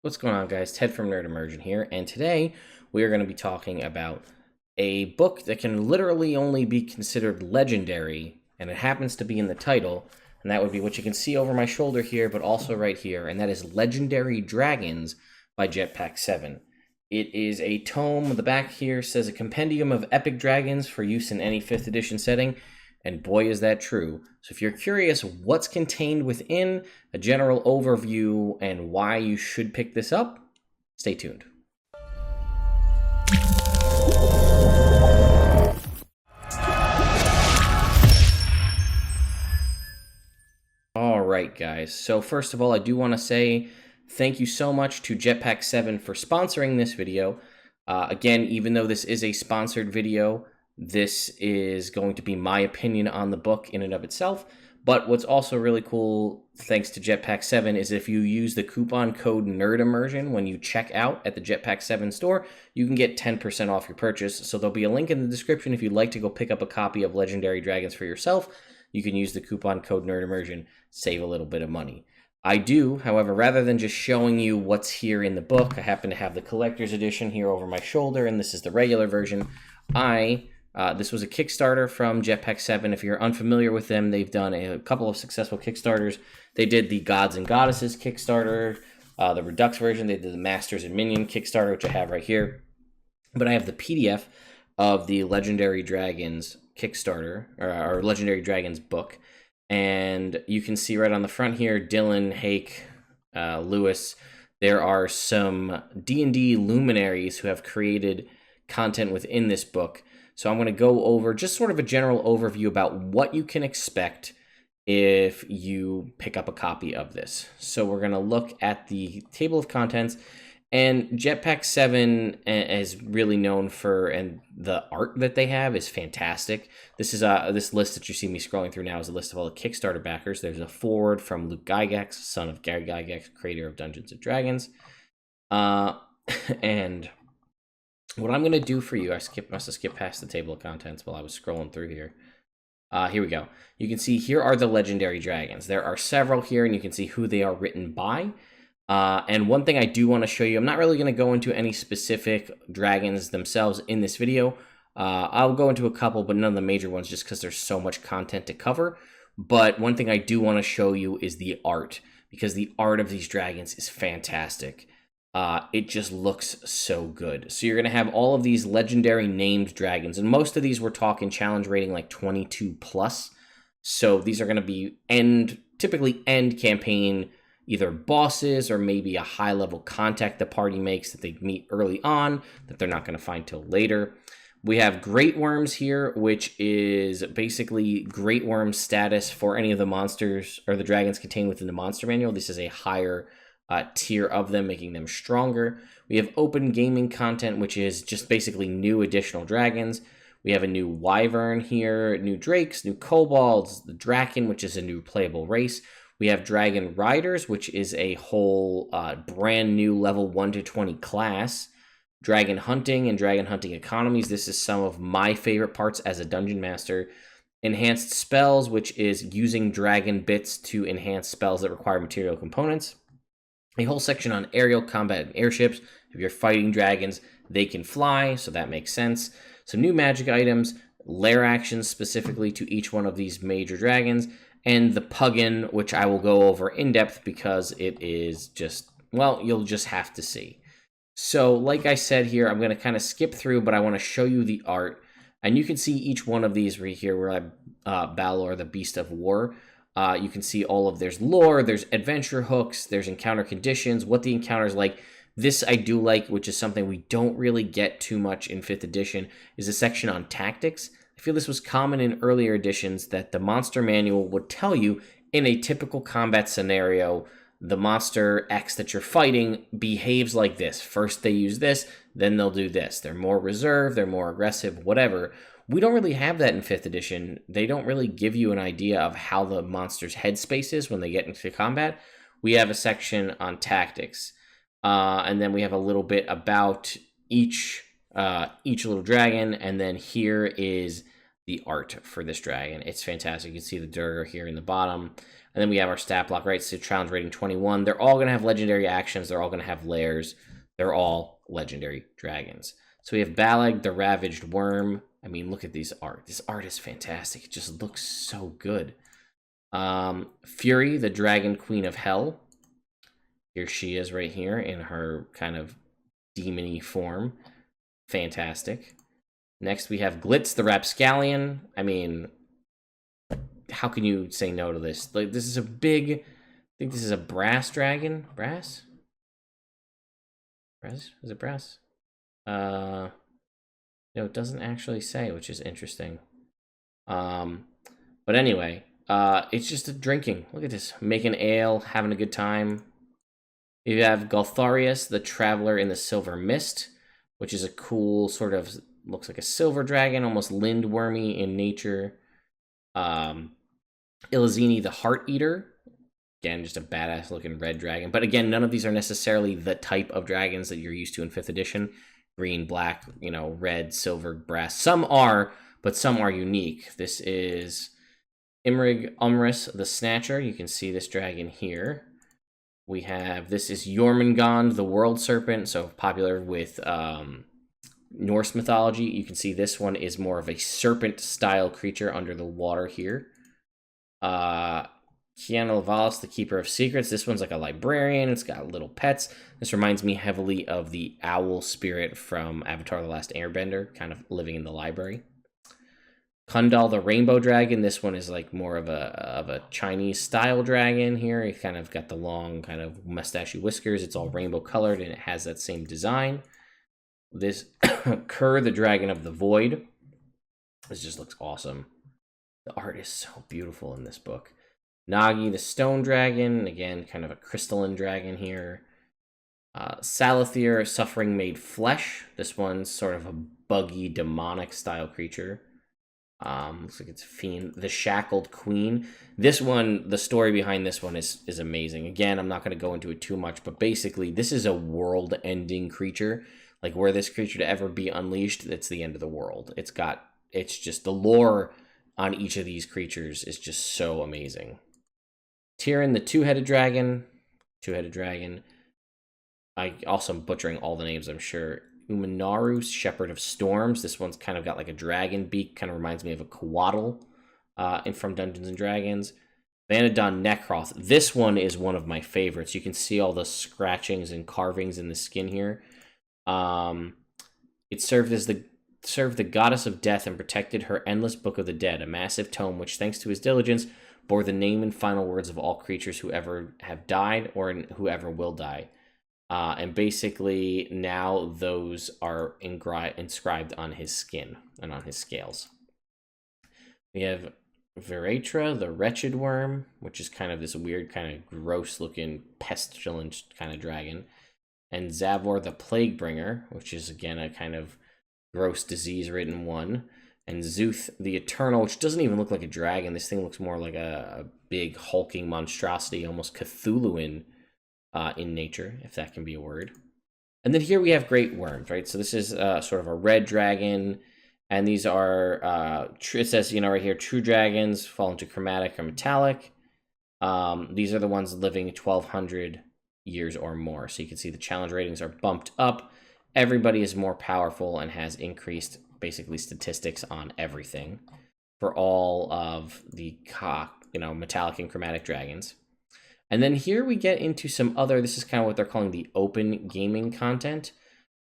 What's going on, guys? Ted from Immersion here, and today we are going to be talking about a book that can literally only be considered legendary, and it happens to be in the title, and that would be what you can see over my shoulder here, but also right here, and that is Legendary Dragons by Jetpack 7. It is a tome. The back here says a compendium of epic dragons for use in any 5th edition setting, and boy is that true. So if you're curious what's contained within, a general overview, and why you should pick this up, stay tuned. All right, guys. So first of all, I do want to say thank you so much to Jetpack 7 for sponsoring this video. Again, even though this is a sponsored video, this is going to be my opinion on the book in and of itself. But what's also really cool, thanks to Jetpack 7, is if you use the coupon code NERDImmersion when you check out at the Jetpack 7 store, you can get 10% off your purchase. So there'll be a link in the description if you'd like to go pick up a copy of Legendary Dragons for yourself. You can use the coupon code NERDImmersion, save a little bit of money. I do, however, rather than just showing you what's here in the book, I happen to have the collector's edition here over my shoulder, and this is the regular version. This was a Kickstarter from Jetpack 7. If you're unfamiliar with them, they've done a couple of successful Kickstarters. They did the Gods and Goddesses Kickstarter, the Redux version. They did the Masters and Minion Kickstarter, which I have right here. But I have the PDF of the Legendary Dragons Kickstarter, or Legendary Dragons book. And you can see right on the front here, Dylan, Hake, Lewis. There are some D&D luminaries who have created content within this book. So I'm going to go over just sort of a general overview about what you can expect if you pick up a copy of this. So we're going to look at the table of contents, and Jetpack 7 is really known for, and the art that they have is fantastic. This is this list that you see me scrolling through now is a list of all the Kickstarter backers. There's a foreword from Luke Gygax, son of Gary Gygax, creator of Dungeons and Dragons. And what I'm going to do for you, must have skipped past the table of contents while I was scrolling through here. Here we go. You can see here are the Legendary Dragons. There are several here, and you can see who they are written by. And one thing I do want to show you, I'm not really going to go into any specific dragons themselves in this video. I'll go into a couple, but none of the major ones just because there's so much content to cover. But one thing I do want to show you is the art, because the art of these dragons is fantastic. It just looks so good. So you're going to have all of these legendary named dragons, and most of these we're talking challenge rating like 22 plus. So these are going to be typically end campaign, either bosses or maybe a high level contact the party makes that they meet early on that they're not going to find till later. We have Great Worms here, which is basically Great Worm status for any of the monsters or the dragons contained within the monster manual. This is a higher tier of them, making them stronger. We have open gaming content, which is just basically new additional dragons. We have a new wyvern here, new drakes, new kobolds, the Drakon, which is a new playable race. We have dragon riders, which is a whole brand new level 1 to 20 class. Dragon hunting and dragon hunting economies. This is some of my favorite parts as a dungeon master. Enhanced spells, which is using dragon bits to enhance spells that require material components. A whole section on aerial combat and airships. If you're fighting dragons, they can fly, so that makes sense. Some new magic items, lair actions specifically to each one of these major dragons, and the Puggin, which I will go over in depth because it is just, well, you'll just have to see. So, like I said here, I'm going to kind of skip through, but I want to show you the art. And you can see each one of these right here where I Balor, the Beast of War. You can see all of, there's lore, there's adventure hooks, there's encounter conditions, what the encounter's like. This I do like, which is something we don't really get too much in 5th edition, is a section on tactics. I feel this was common in earlier editions, that the monster manual would tell you in a typical combat scenario, the monster X that you're fighting behaves like this. First they use this, then they'll do this. They're more reserved, they're more aggressive, whatever. We don't really have that in 5th edition. They don't really give you an idea of how the monster's headspace is when they get into combat. We have a section on tactics. And then we have a little bit about each little dragon. And then here is the art for this dragon. It's fantastic. You can see the Durger here in the bottom. And then we have our stat block, right? So challenge rating 21. They're all going to have legendary actions. They're all going to have lairs. They're all legendary dragons. So we have Balag, the Ravaged Worm. I mean, look at these art. This art is fantastic. It just looks so good. Fury, the Dragon Queen of Hell. Here she is right here in her kind of demon-y form. Fantastic. Next, we have Glitz, the Rapscallion. I mean, how can you say no to this? Like, this is a big... I think this is a brass dragon. Brass? Brass? Is it brass? No, it doesn't actually say, which is interesting. But anyway, it's just a drinking. Look at this. Making ale, having a good time. You have Galtharius, the Traveler in the Silver Mist, which is a cool sort of... looks like a silver dragon, almost lindwormy in nature. Ilizini, the Heart Eater. Again, just a badass looking red dragon. But again, none of these are necessarily the type of dragons that you're used to in 5th edition. Green, black, you know, red, silver, brass. Some are, but some are unique. This is Imrig Umris, the Snatcher. You can see this dragon here. We have, this is Jormungand, the World Serpent. So popular with... Norse mythology. You can see this one is more of a serpent-style creature under the water here. Kiana Lavalis, the Keeper of Secrets. This one's like a librarian. It's got little pets. This reminds me heavily of the owl spirit from Avatar: The Last Airbender, kind of living in the library. Kundal, the Rainbow Dragon. This one is like more of a Chinese-style dragon here. It kind of got the long kind of mustachy whiskers. It's all rainbow-colored, and it has that same design. This Kerr, the Dragon of the Void. This just looks awesome. The art is so beautiful in this book. Nagi, the Stone Dragon. Again, kind of a crystalline dragon here. Salathir, Suffering Made Flesh. This one's sort of a buggy, demonic style creature. Looks like it's Fiend. The Shackled Queen. This one, the story behind this one is amazing. Again, I'm not going to go into it too much, but basically, this is a world-ending creature. Like, were this creature to ever be unleashed, it's the end of the world. It's just, the lore on each of these creatures is just so amazing. Tyrion, the Two-Headed Dragon. I also am butchering all the names, I'm sure. Uminaru, Shepherd of Storms. This one's kind of got like a dragon beak. Kind of reminds me of a Coatl from Dungeons & Dragons. Vanadon Nekroth. This one is one of my favorites. You can see all the scratchings and carvings in the skin here. It served the goddess of death and protected her endless book of the dead, a massive tome which, thanks to his diligence, bore the name and final words of all creatures who ever have died or whoever will die. And basically now those are inscribed on his skin and on his scales. We have Veratra, the Wretched Worm, which is kind of this weird, kind of gross looking pestilent kind of dragon. And Zavor, the Plague Bringer, which is, again, a kind of gross disease-ridden one. And Zuth, the Eternal, which doesn't even look like a dragon. This thing looks more like a big, hulking monstrosity, almost Cthulhuan in nature, if that can be a word. And then here we have Great Worms, right? So this is sort of a red dragon. And these are, it says, you know, right here, true dragons fall into chromatic or metallic. These are the ones living 1,200 years or more. So you can see the challenge ratings are bumped up. Everybody is more powerful and has increased basically statistics on everything for all of the metallic and chromatic dragons. And then here we get into some other, this is kind of what they're calling the open gaming content.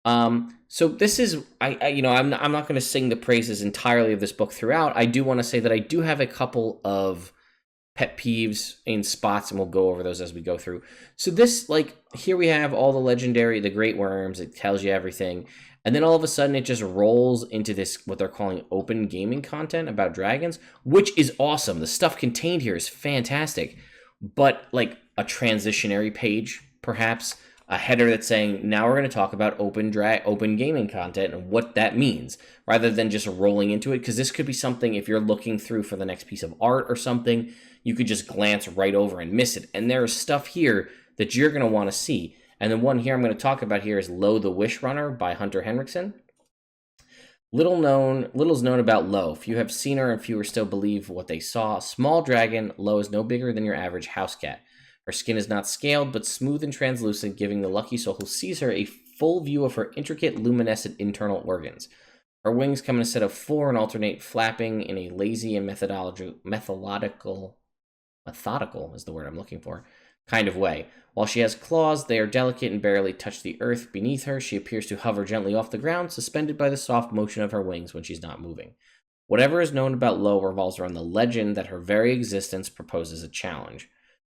So this is, I'm not going to sing the praises entirely of this book throughout. I do want to say that I do have a couple of pet peeves in spots, and we'll go over those as we go through. So this, like, here we have all the Great Worms. It tells you everything. And then all of a sudden it just rolls into this, what they're calling open gaming content about dragons, which is awesome. The stuff contained here is fantastic. But like a transitionary page, perhaps, a header that's saying, now we're going to talk about open gaming content and what that means, rather than just rolling into it. Because this could be something, if you're looking through for the next piece of art or something, you could just glance right over and miss it. And there's stuff here that you're going to want to see. And the one here I'm going to talk about here is Lo the Wish Runner by Hunter Henriksen. Little's known about Lo. Few have seen her, and fewer still believe what they saw. Small dragon, Lo is no bigger than your average house cat. Her skin is not scaled, but smooth and translucent, giving the lucky soul who sees her a full view of her intricate, luminescent internal organs. Her wings come in a set of 4 and alternate, flapping in a lazy and methodical is the word I'm looking for, kind of way. While she has claws, they are delicate and barely touch the earth beneath her. She appears to hover gently off the ground, suspended by the soft motion of her wings when she's not moving. Whatever is known about Lo revolves around the legend that her very existence proposes a challenge.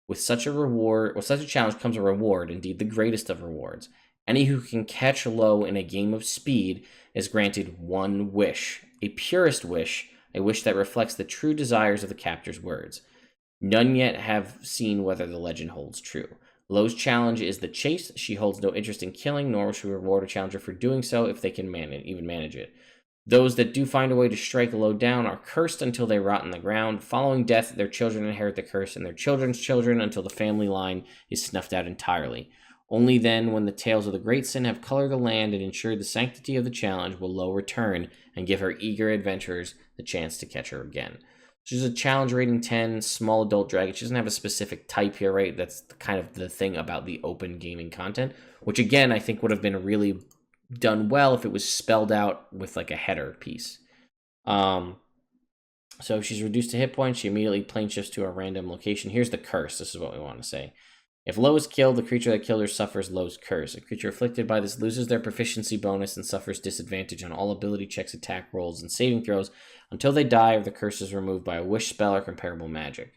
With such a challenge comes a reward, indeed the greatest of rewards. Any who can catch Lo in a game of speed is granted one wish, a purest wish, a wish that reflects the true desires of the captor's words. None yet have seen whether the legend holds true. Lo's challenge is the chase. She holds no interest in killing, nor will she reward a challenger for doing so if they can manage it. Those that do find a way to strike Lo down are cursed until they rot in the ground. Following death, their children inherit the curse, and their children's children until the family line is snuffed out entirely. Only then, when the tales of the great sin have colored the land and ensured the sanctity of the challenge, will Lo return and give her eager adventurers the chance to catch her again. She's a challenge rating 10, small adult dragon. She doesn't have a specific type here, right? That's kind of the thing about the open gaming content, which again, I think would have been really done well if it was spelled out with like a header piece. So if she's reduced to hit points, she immediately plane shifts to a random location. Here's the curse. This is what we want to say. If Lo is killed, the creature that killed her suffers Lo's curse. A creature afflicted by this loses their proficiency bonus and suffers disadvantage on all ability checks, attack rolls, and saving throws until they die or the curse is removed by a wish spell or comparable magic.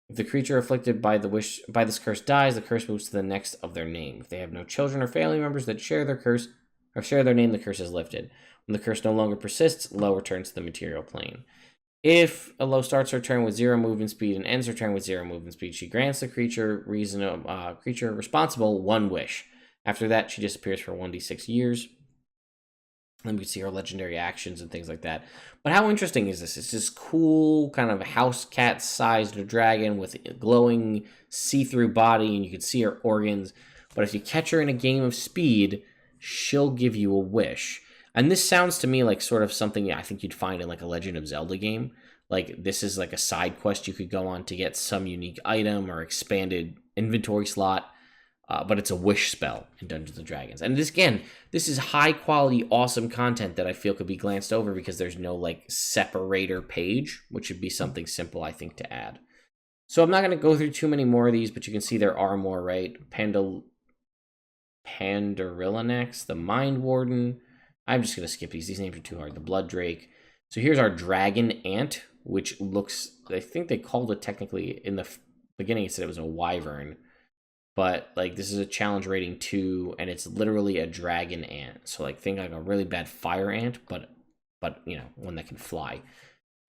If the creature afflicted by this curse dies, the curse moves to the next of their name. If they have no children or family members that share their curse or share their name, the curse is lifted. When the curse no longer persists, Lo returns to the material plane. If a Lo starts her turn with 0 movement speed and ends her turn with 0 movement speed, she grants the creature responsible 1 wish. After that, she disappears for 1d6 years. And we can see her legendary actions and things like that. But how interesting is this? It's this cool kind of house cat-sized dragon with a glowing see-through body, and you can see her organs. But if you catch her in a game of speed, she'll give you a wish. And this sounds to me like sort of something I think you'd find in like a Legend of Zelda game. Like this is like a side quest you could go on to get some unique item or expanded inventory slot. But it's a wish spell in Dungeons & Dragons. And this is high quality, awesome content that I feel could be glanced over because there's no like separator page, which would be something simple, I think, to add. So I'm not going to go through too many more of these, but you can see there are more, right? Pandarillanex, the Mind Warden. I'm just going to skip these. These names are too hard. The Blood Drake. So here's our Dragon Ant, which looks, I think they called it technically, in the beginning it said it was a wyvern. But like this is a challenge rating 2, and it's literally a dragon ant. So like think like a really bad fire ant, but you know, one that can fly.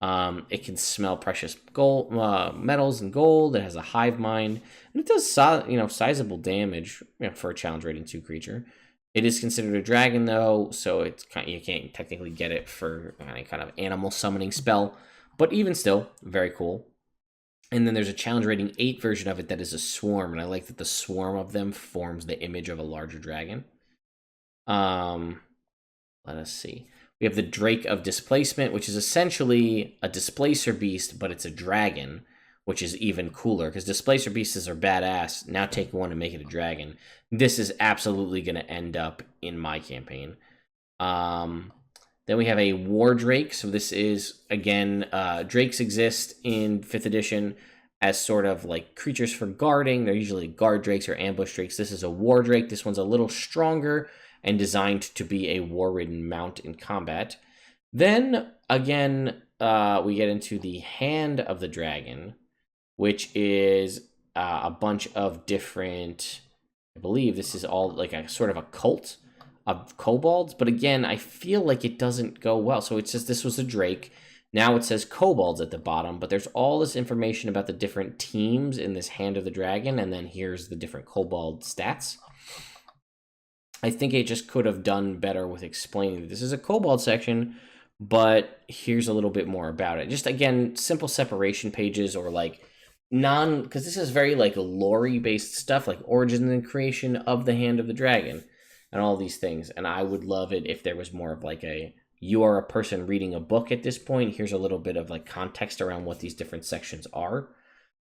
It can smell precious gold, metals and gold. It has a hive mind, and it does sizable damage, for a challenge rating 2 creature. It is considered a dragon though, so you can't technically get it for any kind of animal summoning spell. But even still, very cool. And then there's a challenge rating 8 version of it that is a swarm, and I like that the swarm of them forms the image of a larger dragon. Let us see. We have the Drake of Displacement, which is essentially a displacer beast, but it's a dragon, which is even cooler, because displacer beasts are badass. Now take one and make it a dragon. This is absolutely going to end up in my campaign. Then we have a War Drake. So this is, again, drakes exist in 5th edition as sort of like creatures for guarding. They're usually guard drakes or ambush drakes. This is a War Drake. This one's a little stronger and designed to be a war-ridden mount in combat. Then, again, we get into the Hand of the Dragon, which is a bunch of different, I believe this is all like a sort of a cult of kobolds, but again, I feel like it doesn't go well. So it says this was a drake. Now it says kobolds at the bottom, but there's all this information about the different teams in this Hand of the Dragon, and then here's the different kobold stats. I think it just could have done better with explaining that this is a kobold section, but here's a little bit more about it. Just again, simple separation pages or like because this is very like lore based stuff, like origin and creation of the Hand of the Dragon and all these things. And I would love it if there was more of like a you are a person reading a book at this point. Here's a little bit of like context around what these different sections are.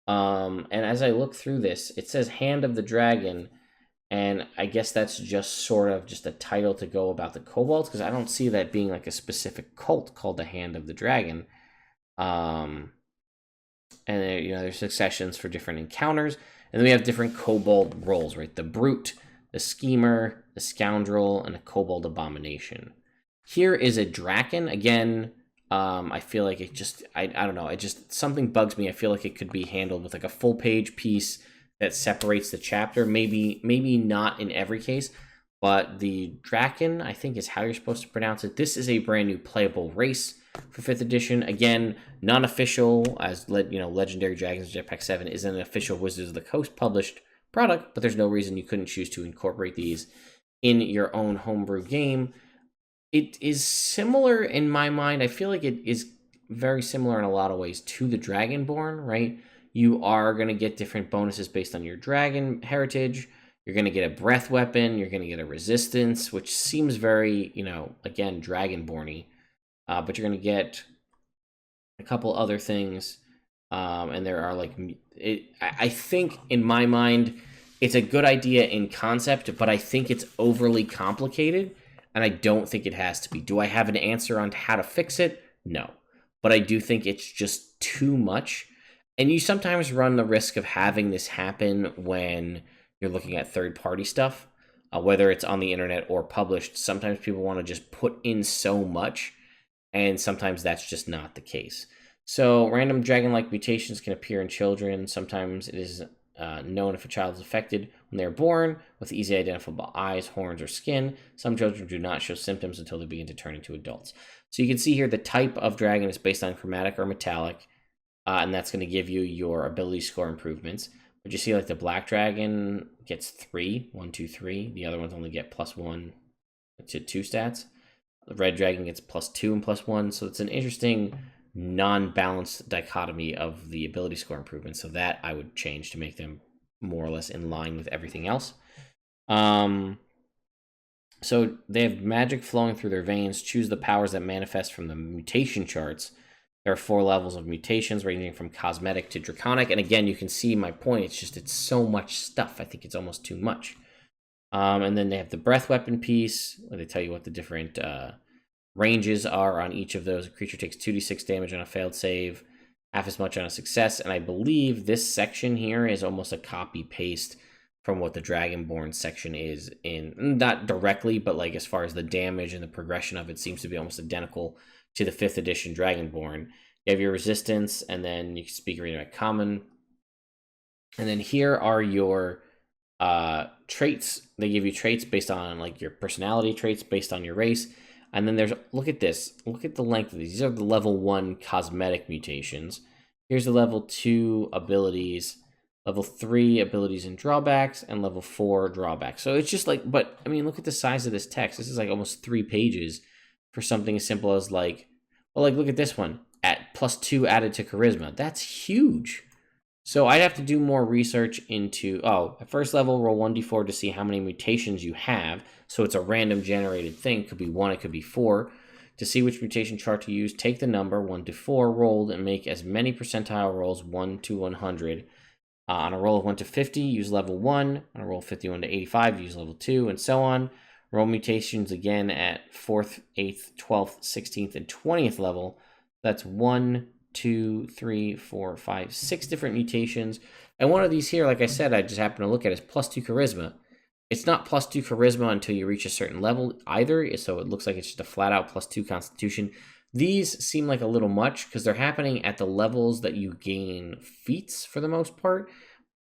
And as I look through this, it says Hand of the Dragon, and I guess that's just sort of just a title to go about the kobolds, because I don't see that being like a specific cult called the Hand of the Dragon. And there, there's successions for different encounters, and then we have different kobold roles, right? The Brute, the Schemer, the Scoundrel, and a Kobold Abomination. Here is a Drakon. Again, I feel like it just, I don't know, it just, something bugs me. I feel like it could be handled with like a full page piece that separates the chapter. Maybe not in every case, but the Drakon, I think, is how you're supposed to pronounce it. This is a brand new playable race for 5th edition. Again, non-official, as Legendary Dragons Jetpack 7 is an official Wizards of the Coast published product, but there's no reason you couldn't choose to incorporate these in your own homebrew game. It is similar in my mind. I feel like it is very similar in a lot of ways to the Dragonborn, right? You are going to get different bonuses based on your dragon heritage. You're going to get a breath weapon. You're going to get a resistance, which seems very, again, Dragonborn-y. But you're going to get a couple other things. And there are I think in my mind, it's a good idea in concept, but I think it's overly complicated. And I don't think it has to be. Do I have an answer on how to fix it? No. But I do think it's just too much. And you sometimes run the risk of having this happen when you're looking at third-party stuff, whether it's on the internet or published. Sometimes people want to just put in so much, and sometimes that's just not the case. So random dragon-like mutations can appear in children. Sometimes it is known if a child is affected when they are born with easy identifiable eyes, horns, or skin. Some children do not show symptoms until they begin to turn into adults. So you can see here the type of dragon is based on chromatic or metallic, and that's going to give you your ability score improvements. But you see like the black dragon gets 3, 1, 2, 3. The other ones only get +1 to 2 stats. The red dragon gets +2 and +1. So it's an interesting non-balanced dichotomy of the ability score improvements. So that I would change to make them more or less in line with everything else. So they have magic flowing through their veins. Choose the powers that manifest from the mutation charts. There are 4 levels of mutations ranging from cosmetic to draconic. And again, you can see my point. It's so much stuff. I think it's almost too much. And then they have the breath weapon piece, where they tell you what the different ranges are on each of those. A creature takes 2d6 damage on a failed save, half as much on a success. And I believe this section here is almost a copy-paste from what the Dragonborn section is in, not directly, but like as far as the damage and the progression of it seems to be almost identical to the 5th edition Dragonborn. You have your resistance, and then you can speak arena at common. And then here are your traits. They give you traits based on like your personality traits based on your race. And then there's, look at this. Look at the length of these. These are the level 1 cosmetic mutations. Here's the level 2 abilities, level 3 abilities and drawbacks, and level 4 drawbacks. So it's just like, but I mean, look at the size of this text. This is like almost 3 pages for something as simple as like, well, like look at this one, at +2 added to charisma. That's huge. So I'd have to do more research into, at first level, roll 1d4 to see how many mutations you have. So it's a random generated thing. It could be 1, it could be 4. To see which mutation chart to use, take the number 1 to 4 rolled and make as many percentile rolls 1 to 100. On a roll of 1 to 50, use level 1. On a roll of 51 to 85, use level 2, and so on. Roll mutations again at 4th, 8th, 12th, 16th, and 20th level. That's 1, 2, 3, 4, 5, 6 different mutations. And one of these here, like I said, I just happen to look at is +2 charisma. It's not +2 charisma until you reach a certain level either, so it looks like it's just a flat-out +2 constitution. These seem like a little much because they're happening at the levels that you gain feats for the most part,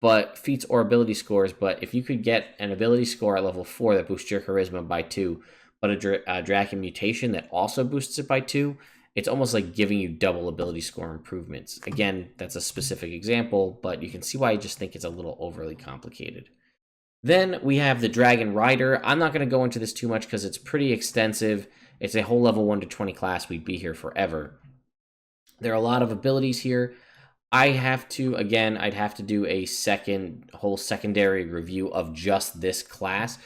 but feats or ability scores. But if you could get an ability score at level 4 that boosts your charisma by 2, but a Drakon mutation that also boosts it by 2, it's almost like giving you double ability score improvements. Again, that's a specific example, but you can see why I just think it's a little overly complicated. Then we have the Dragon Rider. I'm not going to go into this too much because it's pretty extensive. It's a whole level 1 to 20 class. We'd be here forever. There are a lot of abilities here. I'd have to do a whole secondary review of just this class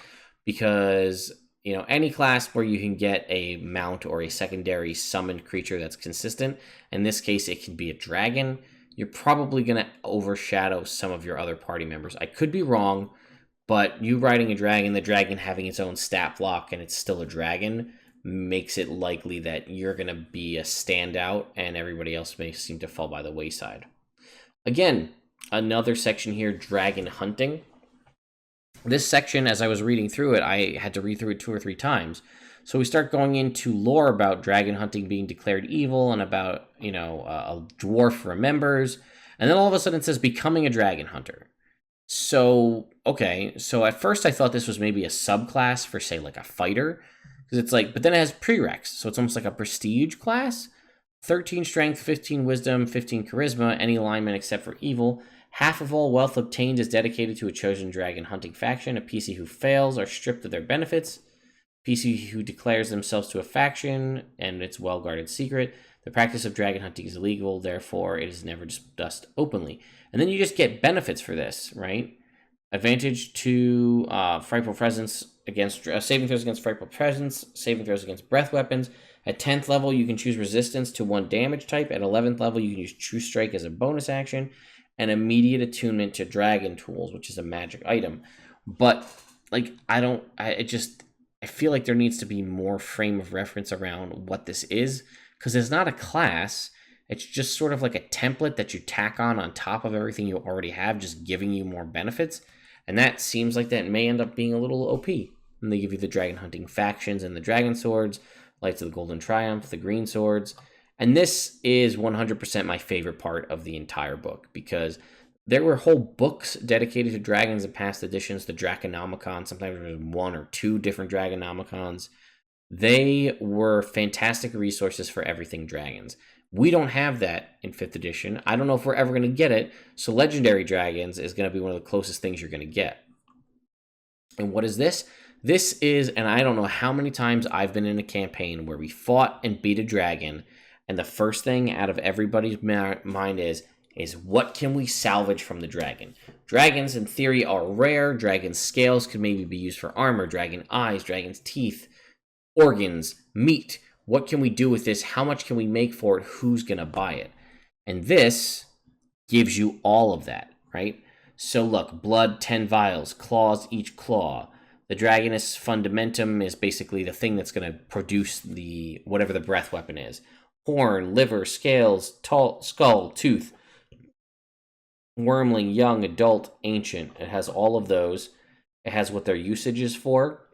because you know, any class where you can get a mount or a secondary summoned creature that's consistent. In this case, it can be a dragon. You're probably going to overshadow some of your other party members. I could be wrong, but you riding a dragon, the dragon having its own stat block, and it's still a dragon, makes it likely that you're going to be a standout and everybody else may seem to fall by the wayside. Again, another section here, dragon hunting. This section, as I was reading through it, I had to read through it 2 or 3 times. So we start going into lore about dragon hunting being declared evil and about, you know, a dwarf remembers. And then all of a sudden it says becoming a dragon hunter. So, okay, so at first I thought this was maybe a subclass for, say, like a fighter. Because it's like, but then it has prereqs. So it's almost like a prestige class. 13 strength, 15 wisdom, 15 charisma, any alignment except for evil. Half of all wealth obtained is dedicated to a chosen dragon hunting faction. A PC who fails are stripped of their benefits. PC who declares themselves to a faction and its well-guarded secret. The practice of dragon hunting is illegal, therefore it is never discussed openly. And then you just get benefits for this, right? Advantage to frightful presence against saving throws against frightful presence, saving throws against breath weapons. At 10th level, you can choose resistance to 1 damage type. At 11th level, you can use True Strike as a bonus action. And immediate attunement to dragon tools, which is a magic item. But, like, I feel like there needs to be more frame of reference around what this is. Because it's not a class. It's just sort of like a template that you tack on top of everything you already have, just giving you more benefits. And that seems like that may end up being a little OP. And they give you the dragon hunting factions and the dragon swords, Lights of the Golden Triumph, the green swords. And this is 100% my favorite part of the entire book, because there were whole books dedicated to dragons in past editions, the Draconomicon. Sometimes there was 1 or 2 different Dragonomicons. They were fantastic resources for everything dragons. We don't have that in 5th edition. I don't know if we're ever going to get it, so Legendary Dragons is going to be one of the closest things you're going to get. And what is this? This is, and I don't know how many times I've been in a campaign where we fought and beat a dragon, and the first thing out of everybody's mind is what can we salvage from the dragon? Dragons, in theory, are rare. Dragon scales could maybe be used for armor. Dragon eyes, dragon's teeth, organs, meat. What can we do with this? How much can we make for it? Who's going to buy it? And this gives you all of that, right? So look, blood, 10 vials, claws, each claw. The Dragoness Fundamentum is basically the thing that's going to produce the whatever the breath weapon is. Horn, liver, scales, skull, tooth, wormling, young, adult, ancient. It has all of those. It has what their usage is for,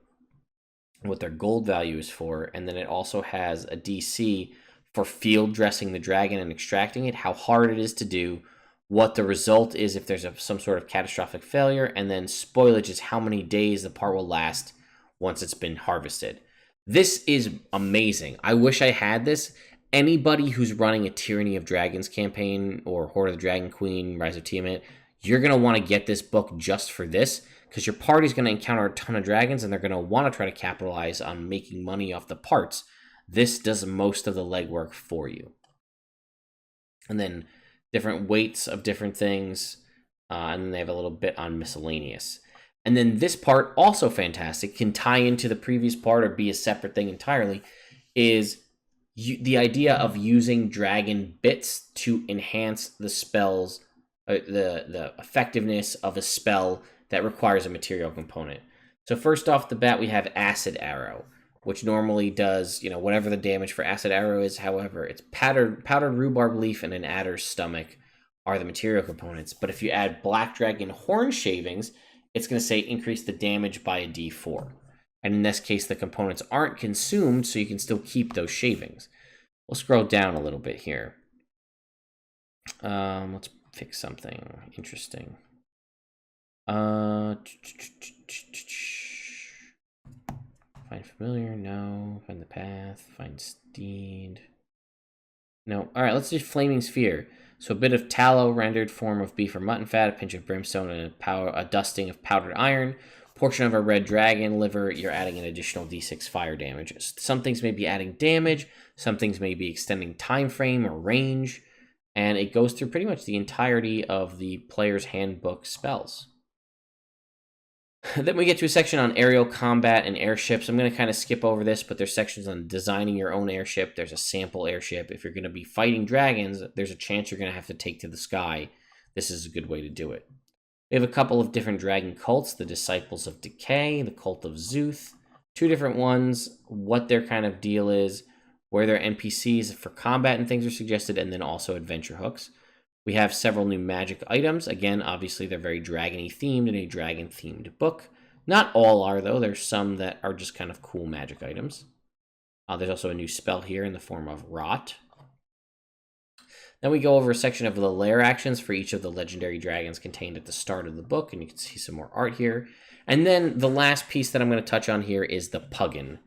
what their gold value is for, and then it also has a DC for field dressing the dragon and extracting it, how hard it is to do, what the result is if there's some sort of catastrophic failure, and then spoilage is how many days the part will last once it's been harvested. This is amazing. I wish I had this. Anybody who's running a Tyranny of Dragons campaign or Horde of the Dragon Queen, Rise of Tiamat, you're going to want to get this book just for this, because your party's going to encounter a ton of dragons and they're going to want to try to capitalize on making money off the parts. This does most of the legwork for you. And then different weights of different things, and then they have a little bit on miscellaneous. And then this part, also fantastic, can tie into the previous part or be a separate thing entirely, is the idea of using dragon bits to enhance the spells, the effectiveness of a spell that requires a material component. So first off the bat, we have Acid Arrow, which normally does, whatever the damage for Acid Arrow is. However, it's powdered rhubarb leaf and an adder's stomach are the material components. But if you add Black Dragon Horn Shavings, it's going to say increase the damage by a d4. And in this case, the components aren't consumed, so you can still keep those shavings. We'll scroll down a little bit here. Let's pick something interesting. Find familiar, no. Find the path, find steed. No. Alright, let's do Flaming Sphere. So a bit of tallow, rendered form of beef or mutton fat, a pinch of brimstone, and a dusting of powdered iron. Portion of a red dragon liver, you're adding an additional d6 fire damage. Some things may be adding damage, some things may be extending time frame or range, and it goes through pretty much the entirety of the player's handbook spells. Then we get to a section on aerial combat and airships. I'm going to kind of skip over this, but there's sections on designing your own airship. There's a sample airship. If you're going to be fighting dragons, there's a chance you're going to have to take to the sky. This is a good way to do it. We have a couple of different dragon cults, the Disciples of Decay, the Cult of Zuth. 2 different ones, what their kind of deal is, where their NPCs for combat and things are suggested, and then also adventure hooks. We have several new magic items. Again, obviously, they're very dragon-y themed in a dragon-themed book. Not all are, though. There's some that are just kind of cool magic items. There's also a new spell here in the form of Rot. Then we go over a section of the lair actions for each of the legendary dragons contained at the start of the book, and you can see some more art here. And then the last piece that I'm going to touch on here is the Puggin.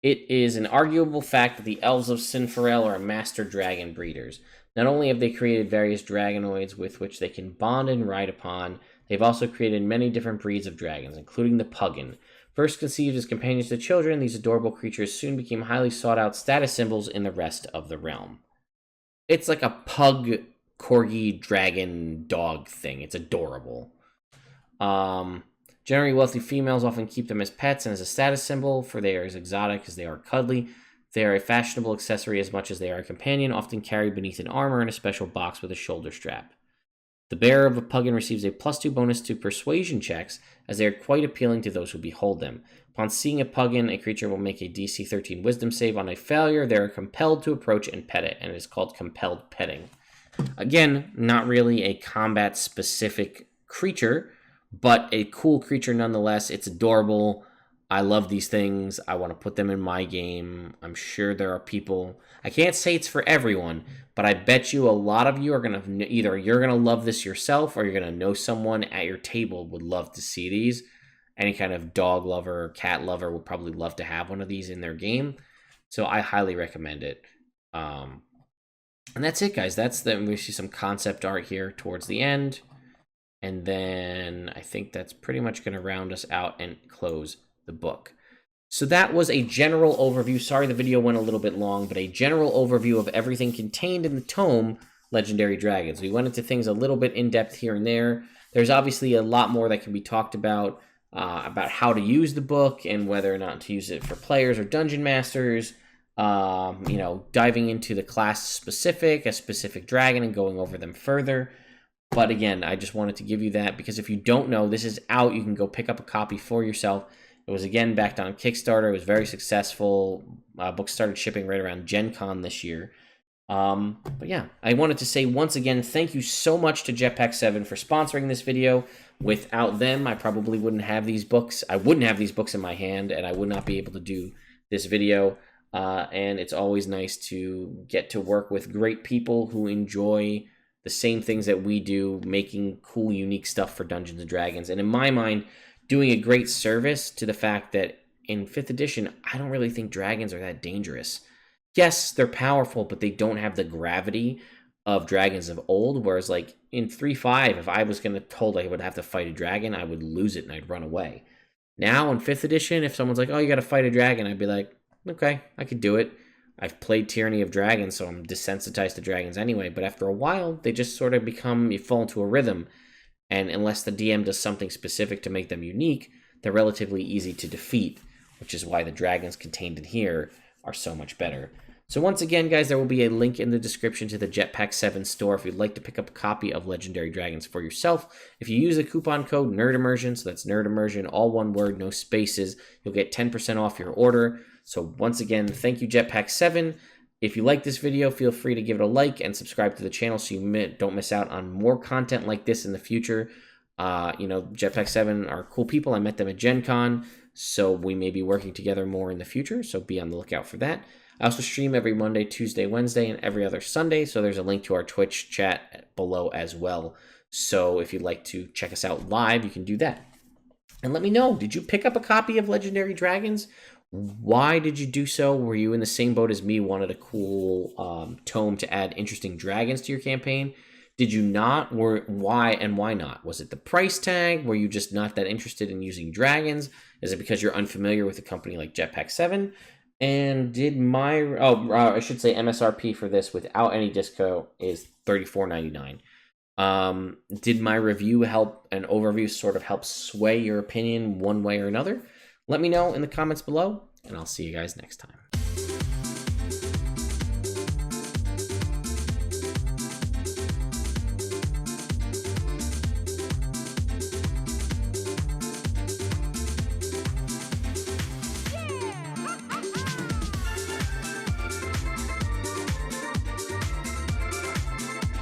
It is an arguable fact that the Elves of Sinfarael are master dragon breeders. Not only have they created various dragonoids with which they can bond and ride upon, they've also created many different breeds of dragons, including the Puggin. First conceived as companions to children, these adorable creatures soon became highly sought-out status symbols in the rest of the realm. It's like a pug, corgi, dragon, dog thing. It's adorable. Generally, wealthy females often keep them as pets and as a status symbol, for they are as exotic as they are cuddly. They are a fashionable accessory as much as they are a companion, often carried beneath an armor in a special box with a shoulder strap. The bearer of a Puggin receives a +2 bonus to persuasion checks, as they are quite appealing to those who behold them. Upon seeing a Puggin, a creature will make a DC 13 wisdom save. On a failure, they are compelled to approach and pet it, and it is called compelled petting. Again, not really a combat-specific creature, but a cool creature nonetheless. It's adorable. I love these things. I want to put them in my game. I'm sure there are people. I can't say it's for everyone, but I bet you a lot of you are going to either you're going to love this yourself or you're going to know someone at your table would love to see these. Any kind of dog lover or cat lover would probably love to have one of these in their game. So I highly recommend it. And that's it, guys. We see some concept art here towards the end. And then I think that's pretty much going to round us out and close the book. So that was a general overview. Sorry the video went a little bit long, but a general overview of everything contained in the tome Legendary Dragons. We went into things a little bit in depth here and there. There's obviously a lot more that can be talked about how to use the book and whether or not to use it for players or dungeon masters. Diving into the class specific, a specific dragon, and going over them further. But again, I just wanted to give you that because if you don't know, this is out. You can go pick up a copy for yourself. It was, again, backed on Kickstarter. It was very successful. Books started shipping right around Gen Con this year. But yeah, I wanted to say once again, thank you so much to Jetpack 7 for sponsoring this video. Without them, I probably wouldn't have these books. I wouldn't have these books in my hand, and I would not be able to do this video. And it's always nice to get to work with great people who enjoy the same things that we do, making cool, unique stuff for Dungeons & Dragons. And in my mind, doing a great service to the fact that in 5th edition, I don't really think dragons are that dangerous. Yes, they're powerful, but they don't have the gravity of dragons of old. Whereas like in 3.5, if I was told I would have to fight a dragon, I would lose it and I'd run away. Now in 5th edition, if someone's like, oh, you got to fight a dragon, I'd be like, okay, I could do it. I've played Tyranny of Dragons, so I'm desensitized to dragons anyway. But after a while, they just sort of you fall into a rhythm. And unless the DM does something specific to make them unique, they're relatively easy to defeat, which is why the dragons contained in here are so much better. So once again, guys, there will be a link in the description to the Jetpack 7 store if you'd like to pick up a copy of Legendary Dragons for yourself. If you use the coupon code NERDImmersion, so that's NERDImmersion, all one word, no spaces, you'll get 10% off your order. So once again, thank you, Jetpack 7. If you like this video, feel free to give it a like and subscribe to the channel so you don't miss out on more content like this in the future. Jetpack 7 are cool people. I met them at Gen Con, so we may be working together more in the future, so be on the lookout for that. I also stream every Monday, Tuesday, Wednesday, and every other Sunday, so there's a link to our Twitch chat below as well. So if you'd like to check us out live, you can do that. And let me know, did you pick up a copy of Legendary Dragons? Why did you do so? Were you in the same boat as me, wanted a cool tome to add interesting dragons to your campaign? Did you not? Why and why not? Was it the price tag? Were you just not that interested in using dragons? Is it because you're unfamiliar with a company like Jetpack 7? And I should say MSRP for this without any disco is $34.99. Did my review help, an overview sort of help sway your opinion one way or another? Let me know in the comments below, and I'll see you guys next time.